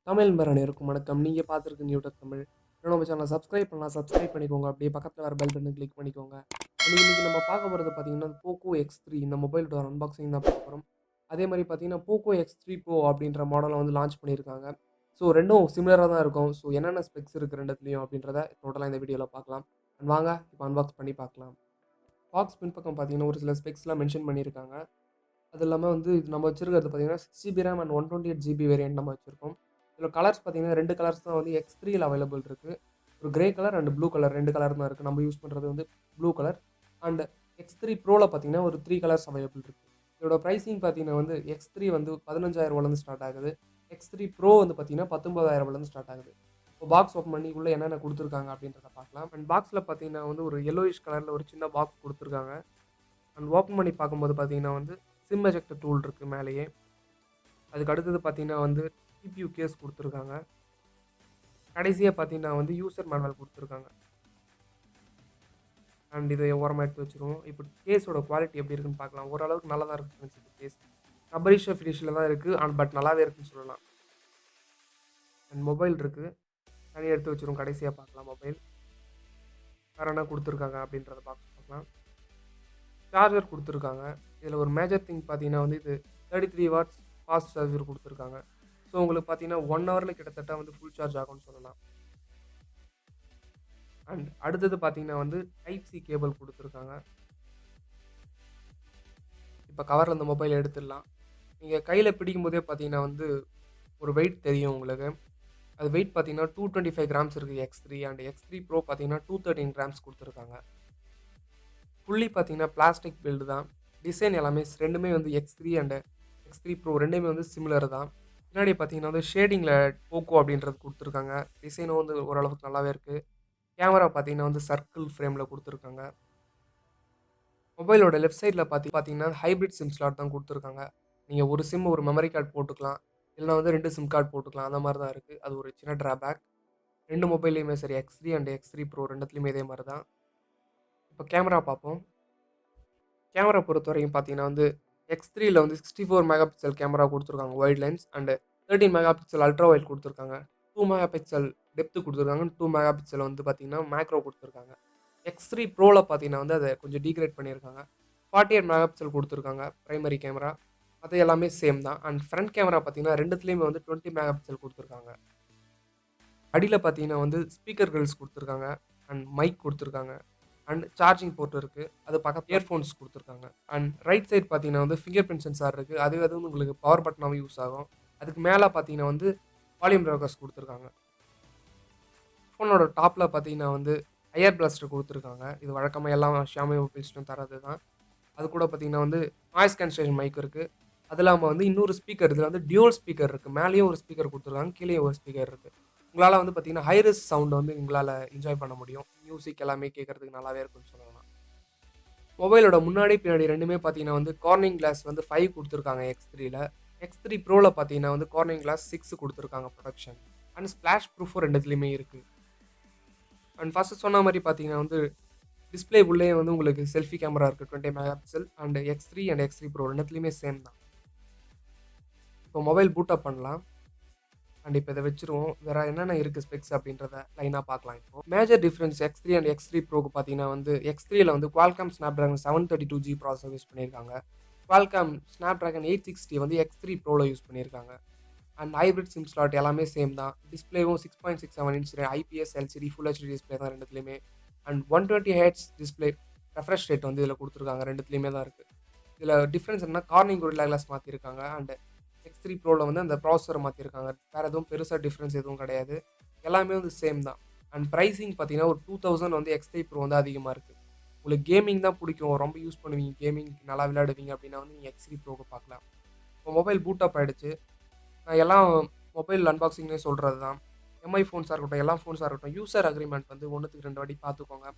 தமிழ் நண்பர் அனைவருக்கும் வணக்கம். நீங்க பார்த்துருக்க நியூடெக் தமிழ். இன்னும் நம்ம சேனலை சப்ஸ்கிரைப் பண்ணலாம், சப்ஸ்கிரைப் பண்ணிக்கோங்க. அப்படியே பக்கத்துல வர பெல் பட்டனை கிளிக் பண்ணிக்கோங்க. இன்னைக்கு நம்ம பார்க்க போறது பார்த்தீங்கன்னா, Poco X3 இந்த மொபைலோட அன்பாக்சிங் தான் பார்க்க போறோம். அதே மாரி பார்த்தீங்கன்னா, Poco X3 Pro அப்படின்ற மாடல வந்து லான்ச் பண்ணியிருக்காங்க. ஸோ 2ம் சிமிலரா தான் இருக்கும். ஸோ என்னென்ன ஸ்பெக்ஸ் இருக்கு 2த்துலயும் அப்படின்றத டோட்டலா இந்த வீடியோல பார்க்கலாம். வாங்க இப்போ அன்பாக்ஸ் பண்ணி பார்க்கலாம். பாக்ஸ் பின்பக்கம் பார்த்தீங்கன்னா, ஒரு சில ஸ்பெக்ஸ்லாம் மென்ஷன் பண்ணியிருக்காங்க. அது இல்லாம வந்து இது நம்ம வச்சிருக்கிறது பார்த்தீங்கன்னா, 6 GB RAM and 128 GB variant நம்ம வச்சிருக்கோம். இதில கலர்ஸ் பார்த்தீங்கன்னா 2 கலர்ஸ் தான் வந்து X3ல அவைலபிள் இருக்கு. ஒரு grey colour and blue colour 2 colour தான் இருக்கு. நம்ம யூஸ் பண்றது வந்து ப்ளூ கலர் அண்ட் X3 Proல பார்த்தீங்கன்னா ஒரு 3 கலர்ஸ் அவைலபிள் இருக்கு. இதோட பிரைசிங் பார்த்தீங்கன்னா வந்து X3 வந்து 15,000 ஸ்டார்ட் ஆகுது. X3 Pro வந்து பார்த்தீங்கன்னா 19,000 ஸ்டார்ட் ஆகுது. இப்போ பாக்ஸ் ஓப்பன் பண்ணி உள்ள என்னென்ன குடுத்துருக்காங்க அப்படின்றத பார்க்கலாம். அண்ட் பாக்ஸ்ல பார்த்தீங்கன்னா வந்து ஒரு yellowish கலர்ல ஒரு சின்ன பாக்ஸ் குடுத்துருக்காங்க. அண்ட் ஓப்பன் பண்ணி பார்க்கும்போது பார்த்தீங்கன்னா வந்து சிம் எஜெக்டர் டூல் இருக்கு மேலேயே. அதுக்கு அடுத்தது பார்த்தீங்கன்னா வந்து CPU கேஸ் குடுத்துருக்காங்க. கடைசியா பார்த்தீங்கன்னா வந்து யூசர் மேனுவல் குடுத்துருக்காங்க. அண்ட் இத ஓரமா எடுத்து வச்சுருவோம். இப்போ கேஸோட குவாலிட்டி எப்படி இருக்குன்னு பார்க்கலாம். ஓரளவுக்கு நல்லா தான் இருக்கு ஃப்ரெண்ட்ஸ் இந்த கேஸ். ரப்பரிஷ் ஃபினிஷ்ல தான் இருக்கு. பட் நல்லாவே இருக்குன்னு சொல்லலாம். அண்ட் மொபைல் இருக்கு. தனியா எடுத்து வச்சுருவோம். கடைசியா பார்க்கலாம் மொபைல். வேற என்ன குடுத்துருக்காங்க அப்படின்றத பாக்ஸ் பார்க்கலாம். சார்ஜர் குடுத்துருக்காங்க. இதில ஒரு மேஜர் திங் பார்த்தீங்கன்னா வந்து இது 33 வாட்ஸ் ஃபாஸ்ட் சார்ஜர் குடுத்துருக்காங்க. ஸோ உங்களுக்கு பார்த்தீங்கன்னா 1 ஹவர்ல கிட்டத்தட்ட வந்து ஃபுல் சார்ஜ் ஆகும்னு சொல்லலாம். அண்ட் அடுத்தது பார்த்தீங்கன்னா வந்து டைப் சி கேபிள் குடுத்துருக்காங்க. இப்ப கவர்ல இந்த மொபைல் எடுத்துடலாம். நீங்க கையில பிடிக்கும்போதே பார்த்தீங்கன்னா வந்து ஒரு வெயிட் தெரியும் உங்களுக்கு. அது வெயிட் பார்த்தீங்கன்னா 225 கிராம்ஸ் இருக்கு X3 அண்ட் X3 Pro பார்த்தீங்கன்னா 213 கிராம்ஸ் குடுத்துருக்காங்க. ஃபுல்லி பார்த்தீங்கன்னா பிளாஸ்டிக் பில்டு தான். டிசைன் எல்லாமே 2மே வந்து X3 அண்ட் X3 Pro 2மே வந்து சிமிலர் தான். பின்னாடி பார்த்தீங்கன்னா வந்து ஷேடிங்ல Poco அப்படின்றது குடுத்துருக்காங்க. டிசைனும் வந்து ஓரளவுக்கு நல்லாவே இருக்கு. கேமரா பார்த்தீங்கன்னா வந்து சர்க்கிள் ஃப்ரேம்ல குடுத்துருக்காங்க. மொபைலோட லெஃப்ட் சைட்ல பார்த்தீங்கன்னா ஹைபிரிட் சிம் ஸ்லாட் தான் குடுத்துருக்காங்க. நீங்க ஒரு சிம் ஒரு மெமரி கார்ட் போட்டுக்கலாம். இல்லனா வந்து 2 சிம் கார்ட் போட்டுக்கலாம். அந்த மாரி தான் இருக்கு. அது ஒரு சின்ன டிராபேக். 2 மொபைல்லயுமே சரி X3 அண்ட் X3 Pro 2த்துலயுமே இதே மாரி தான். இப்ப கேமரா பார்ப்போம். கேமரா பொறுத்தவரைக்கும் பார்த்தீங்கன்னா வந்து X3ல வந்து 64 மெகா பிக்சல் கேமரா குடுத்துருக்காங்க white lens and 13 mega pixel ultra wide குடுத்துருக்காங்க. 2 மெகா பிக்சல் டெப்த் குடுத்துருக்காங்க. 2 மெகா பிக்சல் வந்து பார்த்தீங்கன்னா மேக்ரோ குடுத்துருக்காங்க. X3 Proல பார்த்தீங்கன்னா வந்து அத கொஞ்சம் டீகிரேட் பண்ணியிருக்காங்க. 48 மெகா பிக்சல் குடுத்துருக்காங்க பிரைமரி கேமரா. மத்த எல்லாமே சேம் தான். அண்ட் ஃப்ரண்ட் கேமரா பார்த்தீங்கன்னா 2த்துலயுமே வந்து 20 மெகா பிக்சல் குடுத்துருக்காங்க. அடியில பார்த்தீங்கன்னா வந்து ஸ்பீக்கர் கிரில்ஸ் குடுத்துருக்காங்க. அண்ட் மைக் குடுத்துருக்காங்க. அண்ட் சார்ஜிங் போர்ட் இருக்கு. அது பக்கத்துல இயர்ஃபோன்ஸ் குடுத்துருக்காங்க. அண்ட் ரைட் சைடு பார்த்தீங்கன்னா வந்து ஃபிங்கர் பிரிண்ட் சென்சார் இருக்கு. அதுவே அது வந்து உங்களுக்கு பவர் பட்டனாவும் யூஸ் ஆகும். அதுக்கு மேல பார்த்தீங்கன்னா வந்து வால்யூம் ரோக்கர்ஸ் குடுத்துருக்காங்க. ஃபோனோட டாப்ல பார்த்தீங்கன்னா வந்து ஐஆர் பிளாஸ்டர் குடுத்துருக்காங்க. இது வழக்கமா எல்லா Xiaomi மொபைல்ஸ்லயும் தர்றது தான். அது கூட பார்த்தீங்கன்னா வந்து நாய்ஸ் கேன்சலேஷன் மைக் இருக்கு. அது இல்லாம வந்து இன்னொரு ஸ்பீக்கர் இதுல வந்து டியூவல் ஸ்பீக்கர் இருக்கு. மேலேயும் ஒரு ஸ்பீக்கர் குடுத்துருக்காங்க. கீழயும் ஒரு ஸ்பீக்கர் இருக்கு. உங்களால வந்து பார்த்தீங்கன்னா, ஹை ரெஸ் சவுண்ட் வந்து உங்களால என்ஜாய் பண்ண முடியும். மியூசிக் எல்லாமே கேட்கறதுக்கு நல்லாவே இருக்கும்னு சொல்லலாம். மொபைலோட முன்னாடி, பின்னாடி 2மே பார்த்தீங்கன்னா வந்து கார்னிங் கிளாஸ் வந்து 5 குடுத்துருக்காங்க X3ல. X3 Proல பார்த்தீங்கன்னா வந்து கார்னிங் கிளாஸ் 6 குடுத்துருக்காங்க ப்ரொடெக்ஷன். அண்ட் ஸ்பிளாஷ் ப்ரூஃபும் 2த்துலயுமே இருக்கு. அண்ட் ஃபர்ஸ்ட் சொன்ன மாரி பார்த்தீங்கன்னா வந்து டிஸ்ப்ளே உள்ளேயே வந்து உங்களுக்கு செல்ஃபி கேமரா இருக்கு 20 mega pixel and X3 and X3 Pro 2த்துலயுமே சேம் தான். இப்போ மொபைல் பூட் அப் பண்ணலாம். அண்ட் இப்போ இத வச்சுருவோம். வேற என்னென்ன இருக்கு ஸ்பெக்ஸ் அப்படின்றத லைனா பார்க்கலாம் இப்போ. Major difference X3 and X3 Proக்கு பார்த்தீங்கன்னா வந்து X3ல வந்து Qualcomm Snapdragon 732G processor use பண்ணியிருக்காங்க. Qualcomm Snapdragon 860 வந்து X3 Proல யூஸ் பண்ணியிருக்காங்க. அண்ட் ஹைபிரிட் சிம் ஸ்லாட் எல்லாமே சேம் தான். டிஸ்ப்ளேவும் 6.67 inch IPS LCD full HD display தான் 2த்துலயுமே. And 120 hertz display refresh rate வந்து இதில குடுத்துருக்காங்க. 2த்துலயுமே தான் இருக்கு. இதில டிஃபரன்ஸ் என்னன்னா கார்னிங் கொரில்லா கிளாஸ் மாத்திருக்காங்க. அண்ட் X3 Proல வந்து அந்த ப்ராசஸர மாத்திருக்காங்க. வேற எதுவும் பெருசா டிஃபரன்ஸ் எதுவும் கிடையாது. எல்லாமே வந்து சேம் தான். அண்ட் பிரைசிங் பார்த்தீங்கன்னா, ஒரு 2000 வந்து X3 Pro வந்து அதிகமா இருக்கு. உங்களுக்கு கேமிங் தான் புடிக்கும். ரொம்ப யூஸ் பண்ணுவீங்க. கேமிங் நல்லா விளையாடுவீங்க அப்படின்னா வந்து நீங்க X3 Proக்கு பார்க்கலாம். இப்போ மொபைல் பூட் அப் ஆயிடுச்சு. நான் எல்லாம் மொபைல் அன்பாக்சிங்லயும் சொல்றது தான். எம்ஐ ஃபோன்ஸா இருக்கட்டும், எல்லா ஃபோன்ஸா இருக்கட்டும், யூசர் அக்ரீமெண்ட் வந்து 1க்கு 2 வாட்டி பார்த்துக்கோங்க.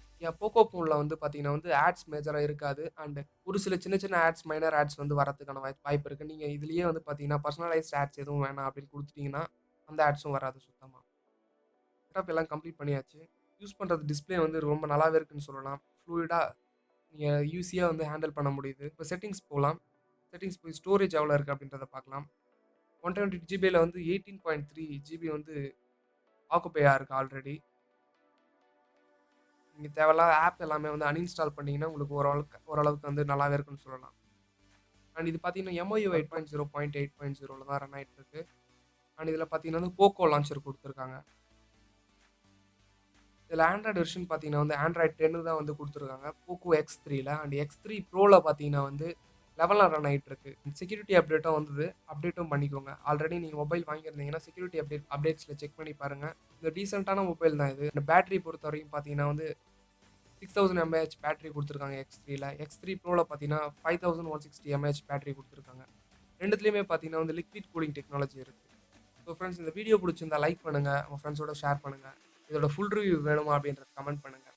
போக்கோ ஃபோன்ல வந்து பார்த்தீங்கன்னா வந்து ஆட்ஸ் மேஜரா இருக்காது. அண்ட் ஒரு சில சின்ன சின்ன ஆட்ஸ், மைனர் ஆட்ஸ் வந்து வரதுக்கான வாய்ப்பு இருக்கு. நீங்க இதுலயே வந்து பார்த்தீங்கன்னா, பர்சனலைஸ்ட் ஆட்ஸ் எதுவும் வேணாம் அப்படின்னு குடுத்துட்டீங்கன்னா, அந்த ஆட்ஸும் வராது சுத்தமா. செட்டப் எல்லாம் கம்ப்ளீட் பண்ணியாச்சு. யூஸ் பண்றது டிஸ்ப்ளே வந்து ரொம்ப நல்லாவே இருக்குன்னு சொல்லலாம். ஃப்ளூயிடா நீங்க ஈஸியா வந்து ஹேண்டில் பண்ண முடியுது. இப்போ செட்டிங்ஸ் போலாம். செட்டிங்ஸ் போய் ஸ்டோரேஜ் எவ்வளோ இருக்கு அப்படின்றத பார்க்கலாம். 128 ஜிபியில் வந்து 18.3 ஜிபி வந்து ஆக்குப்பையாக இருக்குது ஆல்ரெடி. நீங்கள் தேவையில்லாத ஆப் எல்லாமே வந்து அன்இன்ஸ்டால் பண்ணிங்கன்னா உங்களுக்கு ஓரளவுக்கு வந்து நல்லாவே இருக்குன்னு சொல்லலாம். அண்ட் இது பார்த்தீங்கன்னா எம்ஐயு 8.0 தான் ரன் ஆகிட்டு இருக்கு. அண்ட் இதில் பார்த்தீங்கன்னா வந்து போக்கோ லான்ச்சர் கொடுத்துருக்காங்க. இதில் ஆண்ட்ராய்டு வெர்ஷன் பார்த்தீங்கன்னா வந்து ஆண்ட்ராய்டு 10 தான் வந்து கொடுத்துருக்காங்க போக்கோ X3ல. அண்ட் X3 ப்ரோவில் பார்த்தீங்கன்னா வந்து 11 ரன் ஆகிட்டு இருக்கு. செக்யூரிட்டி அப்டேட்டும் வந்தது, அப்டேட்டும் பண்ணிக்கோங்க. ஆல்ரெடி நீங்கள் மொபைல் வாங்கியிருந்தீங்கன்னா செக்யூரிட்டி அப்டேட்ஸில் செக் பண்ணி பாருங்கள். இது டீசெண்டான மொபைல் தான் இது. இந்த பேட்டரி பொறுத்த வரைக்கும் பார்த்தீங்கன்னா வந்து 6000 mAh பேட்டரி கொடுத்துருக்காங்க X3ல. X3 ப்ரோவில் பார்த்தீங்கன்னா 5160 mAh பேட்டரி கொடுத்துருக்காங்க. ரெண்டுத்துலேயுமே பார்த்தீங்கன்னா வந்து லிக்விட் கூலிங் டெக்னாலஜி இருக்குது. ஸோ ஃப்ரெண்ட்ஸ், இந்த வீடியோ பிடிச்சிருந்தா லைக் பண்ணுங்கள், உங்கள் ஃப்ரெண்ட்ஸோட ஷேர் பண்ணுங்கள். இதோட ஃபுல் ரிவ்யூ வேணுமா அப்படின்றத கமெண்ட் பண்ணுங்கள்.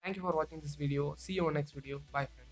தேங்க்யூ ஃபார் வாட்சிங் this video. See you on next video. Bye friends.